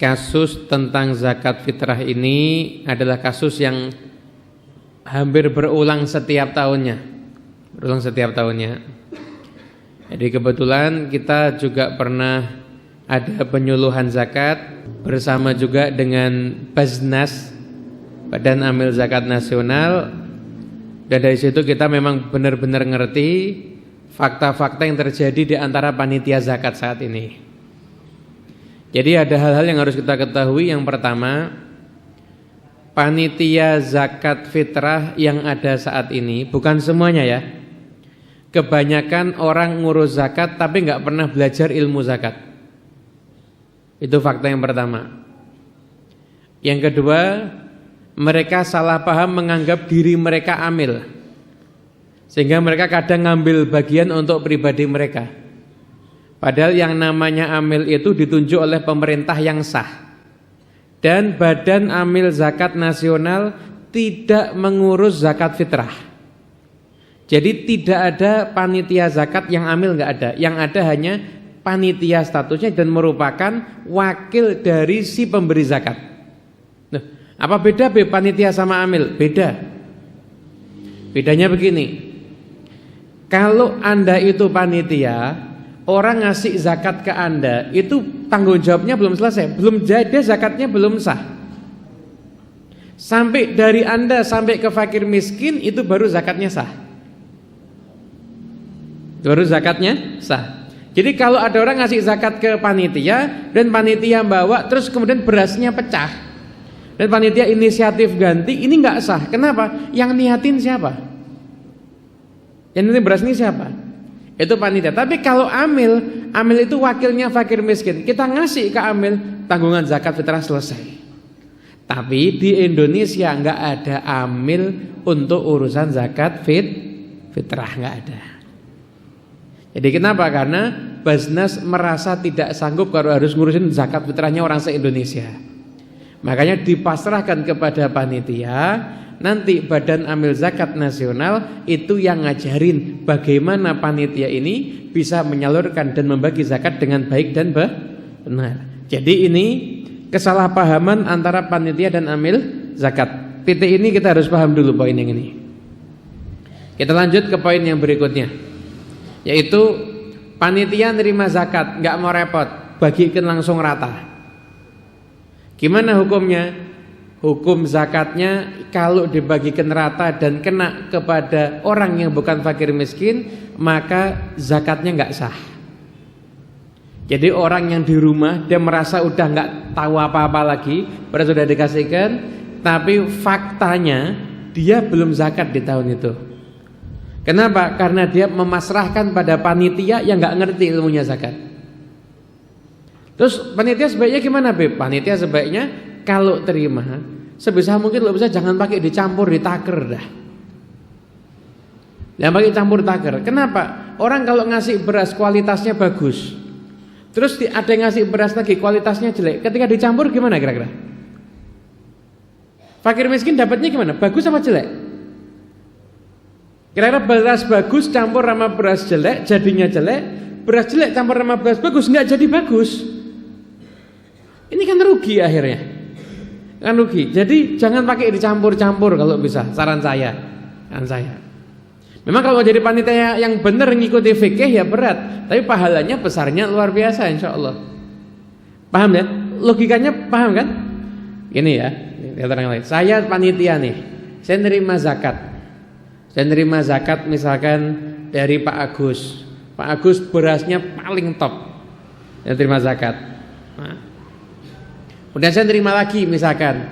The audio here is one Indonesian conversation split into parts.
kasus tentang zakat fitrah ini adalah kasus yang hampir berulang setiap tahunnya. Jadi kebetulan kita juga pernah ada penyuluhan zakat bersama juga dengan Baznas, Badan Amil Zakat Nasional, dan dari situ kita memang benar-benar ngerti fakta-fakta yang terjadi di antara panitia zakat saat ini. Jadi ada hal-hal yang harus kita ketahui. Yang pertama, panitia zakat fitrah yang ada saat ini, bukan semuanya ya, kebanyakan orang ngurus zakat tapi nggak pernah belajar ilmu zakat. Itu fakta yang pertama. Yang kedua, mereka salah paham menganggap diri mereka amil, sehingga mereka kadang ngambil bagian untuk pribadi mereka. Padahal yang namanya amil itu ditunjuk oleh pemerintah yang sah. Dan Badan Amil Zakat Nasional tidak mengurus zakat fitrah. Jadi tidak ada panitia zakat yang amil, nggak ada. Yang ada hanya panitia statusnya dan merupakan wakil dari si pemberi zakat. Nah, apa beda panitia sama amil? Beda. Bedanya begini. Kalau Anda itu panitia, orang ngasih zakat ke Anda, itu tanggung jawabnya belum selesai, belum jadi, zakatnya belum sah. Sampai dari Anda sampai ke fakir miskin, itu baru zakatnya sah. Baru zakatnya sah. Jadi kalau ada orang ngasih zakat ke panitia dan panitia bawa terus kemudian berasnya pecah dan panitia inisiatif ganti, ini nggak sah. Kenapa? Yang niatin siapa? Yang niatin beras ini siapa? Itu panitia. Tapi kalau amil itu wakilnya fakir miskin. Kita ngasih ke amil, tanggungan zakat fitrah selesai. Tapi di Indonesia nggak ada amil untuk urusan zakat fitrah, nggak ada. Jadi kenapa? Karena Baznas merasa tidak sanggup kalau harus ngurusin zakat fitrahnya orang se-Indonesia. Makanya dipasrahkan kepada panitia. Nanti Badan Amil Zakat Nasional itu yang ngajarin bagaimana panitia ini bisa menyalurkan dan membagi zakat dengan baik dan benar. Jadi ini kesalahpahaman antara panitia dan amil zakat. Titik ini kita harus paham dulu poin yang ini. Kita lanjut ke poin yang berikutnya, yaitu panitia nerima zakat nggak mau repot, bagikan langsung rata. Gimana hukumnya? Hukum zakatnya kalau dibagikan rata dan kena kepada orang yang bukan fakir miskin, maka zakatnya nggak sah. Jadi orang yang di rumah dia merasa udah nggak tahu apa-apa lagi, padahal sudah dikasihkan, tapi faktanya dia belum zakat di tahun itu. Kenapa? Karena dia memasrahkan pada panitia yang nggak ngerti ilmunya zakat. Terus panitia sebaiknya gimana, Beb? Panitia sebaiknya kalau terima, sebisa mungkin lo bisa jangan pakai dicampur, ditaker dah. Jangan pakai campur taker. Kenapa? Orang kalau ngasih beras kualitasnya bagus, terus ada yang ngasih beras lagi kualitasnya jelek, ketika dicampur gimana kira-kira? Fakir miskin dapatnya gimana? Bagus apa jelek? Kira-kira beras bagus campur sama beras jelek jadinya jelek, beras jelek campur sama beras bagus nggak jadi bagus. Ini kan rugi akhirnya. Kan rugi. Jadi jangan pakai dicampur-campur kalau bisa, saran saya. Memang kalau jadi panitia yang benar ngikuti fikih ya berat, tapi pahalanya besarnya luar biasa insyaallah. Paham ya? Logikanya paham kan? Ini ya, terang lagi. Saya panitia nih. Saya nerima zakat. Saya nerima zakat misalkan dari Pak Agus. Pak Agus berasnya paling top. Saya terima zakat. Nah, kemudian saya terima lagi misalkan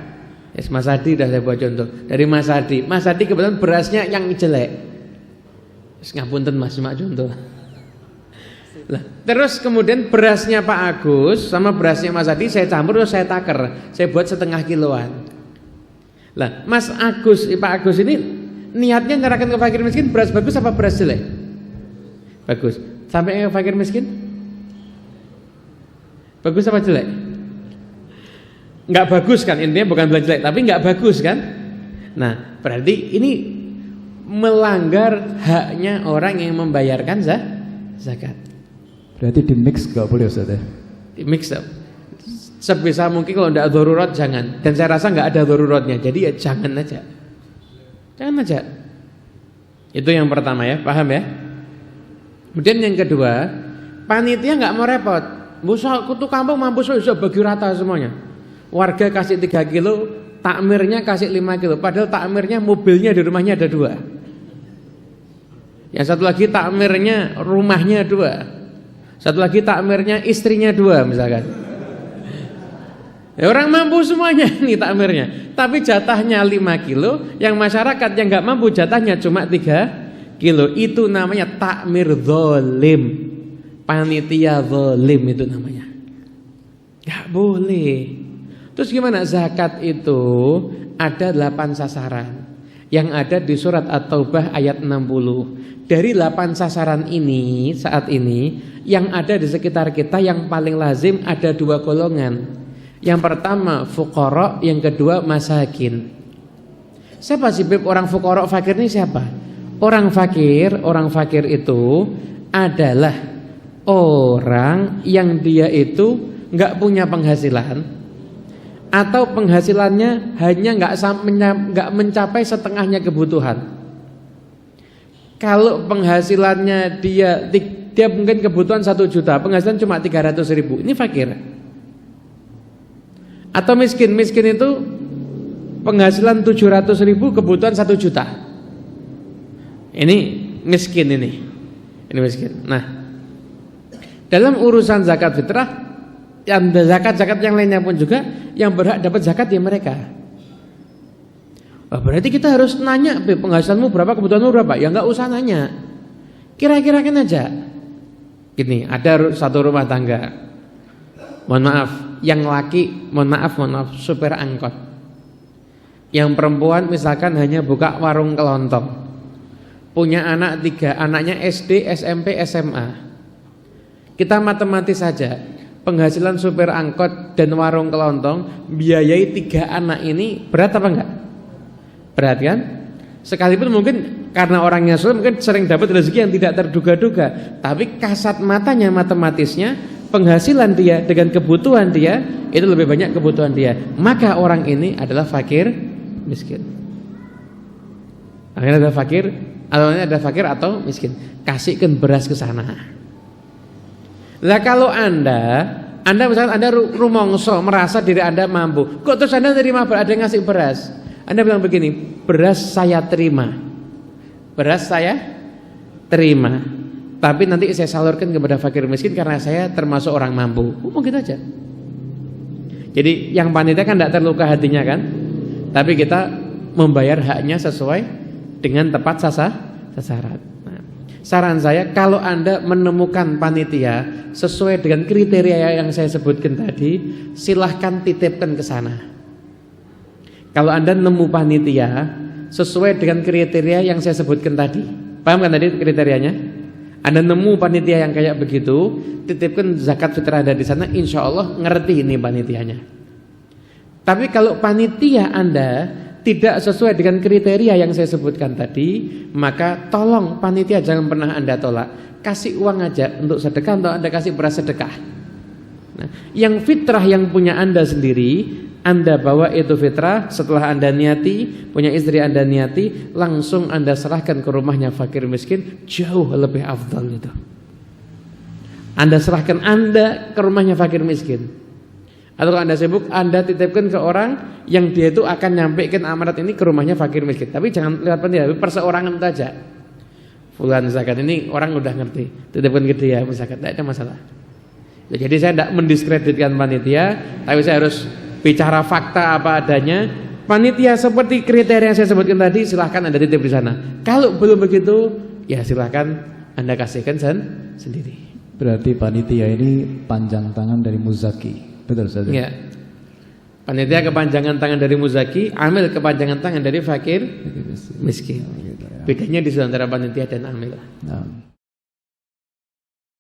Mas Hadi, dah saya buat contoh dari Mas Hadi. Mas Hadi kebetulan berasnya yang jelek. Ngapunten Mas, cuma contoh. Lah, terus kemudian berasnya Pak Agus sama berasnya Mas Hadi saya campur terus saya taker. Saya buat setengah kiloan. Lah, Pak Agus ini niatnya nyerahkan ke fakir miskin beras bagus apa beras jelek? Bagus. Sampai ke fakir miskin? Bagus apa jelek? Enggak bagus kan, intinya bukan bilang jelek, tapi enggak bagus kan. Nah, berarti ini melanggar haknya orang yang membayarkan zakat. Berarti di mix enggak boleh Ustaz ya? Di mix up. Sebisa mungkin kalau tidak darurat jangan. Dan saya rasa nggak ada daruratnya. Jadi ya jangan aja. Jangan aja. Itu yang pertama ya, paham ya? Kemudian yang kedua, panitia nggak mau repot. Musa kutu kampung mampus bisa bagi rata semuanya. Warga kasih 3 kilo, takmirnya kasih 5 kilo. Padahal takmirnya mobilnya di rumahnya ada 2. Yang satu lagi takmirnya rumahnya 2. Satu lagi takmirnya istrinya 2 misalkan. Ya, orang mampu semuanya nih takmirnya. Tapi jatahnya 5 kilo, yang masyarakat yang nggak mampu jatahnya cuma 3 kilo. Itu namanya takmir zalim. Panitia zalim itu namanya. Nggak boleh. Terus gimana? Zakat itu ada 8 sasaran. Yang ada di surat At-Taubah ayat 60. Dari 8 sasaran ini saat ini, yang ada di sekitar kita yang paling lazim ada 2 golongan. Yang pertama fuqara, yang kedua masakin. Siapa sih Beb orang fuqara fakir ini siapa? Orang fakir itu adalah orang yang dia itu nggak punya penghasilan atau penghasilannya hanya nggak mencapai setengahnya kebutuhan. Kalau penghasilannya dia mungkin kebutuhan 1 juta, penghasilan cuma 300.000, ini fakir. Atau miskin itu penghasilan 700.000, kebutuhan 1 juta. Ini miskin ini miskin. Nah, dalam urusan zakat fitrah, yang zakat yang lainnya pun juga yang berhak dapat zakat ya mereka. Wah, berarti kita harus nanya, penghasilanmu berapa, kebutuhanmu berapa? Ya nggak usah nanya. Kira-kirakan aja. Gini, ada satu rumah tangga. Mohon maaf, yang laki, mohon maaf, supir angkot. Yang perempuan misalkan hanya buka warung kelontong. Punya anak 3, anaknya SD, SMP, SMA. Kita matematis saja, penghasilan supir angkot dan warung kelontong biayai 3 anak ini berat apa enggak? Berat kan? Sekalipun mungkin karena orangnya sulit mungkin sering dapat rezeki yang tidak terduga-duga, tapi kasat matanya matematisnya penghasilan dia dengan kebutuhan dia itu lebih banyak kebutuhan dia. Maka orang ini adalah fakir miskin. Akhirnya ada fakir atau miskin. Kasihkan beras ke sana. Lah kalau Anda misalkan Anda rumongso merasa diri Anda mampu, kok terus Anda terima ada yang ngasih beras? Anda bilang begini, beras saya terima. Beras saya terima. Tapi nanti saya salurkan kepada fakir miskin karena saya termasuk orang mampu. Mungkin aja. Jadi yang panitia kan tidak terluka hatinya kan? Tapi kita membayar haknya sesuai dengan tepat sasaran. Nah, saran saya kalau Anda menemukan panitia sesuai dengan kriteria yang saya sebutkan tadi, silahkan titipkan ke sana. Kalau Anda nemu panitia sesuai dengan kriteria yang saya sebutkan tadi, paham kan tadi kriterianya? Anda nemu panitia yang kayak begitu, titipkan zakat fitrah Anda di sana, insya Allah ngerti ini panitianya. Tapi kalau panitia Anda tidak sesuai dengan kriteria yang saya sebutkan tadi, maka tolong panitia jangan pernah Anda tolak. Kasih uang aja untuk sedekah, atau Anda kasih beras sedekah. Nah, yang fitrah yang punya Anda sendiri, Anda bawa itu fitrah, setelah Anda niati, punya istri Anda niati, langsung Anda serahkan ke rumahnya fakir miskin, jauh lebih afdal itu. Anda serahkan Anda ke rumahnya fakir miskin. Atau kalau Anda sibuk, Anda titipkan ke orang yang dia itu akan nyampaikan amanat ini ke rumahnya fakir miskin. Tapi jangan lewat panitia, tapi perseorangan saja. Fulan zakat ini orang udah ngerti, titipkan ke dia zakat, tidak ada masalah. Jadi saya tidak mendiskreditkan panitia, tapi saya harus bicara fakta apa adanya. Panitia seperti kriteria yang saya sebutkan tadi, silahkan Anda titip di sana. Kalau belum begitu, ya silahkan Anda kasihkan sendiri. Berarti panitia ini panjang tangan dari muzaki. Betul saja. Ya. Panitia kepanjangan tangan dari muzaki, amil kepanjangan tangan dari fakir miskin. Bedanya di antara panitia dan amil. Nah.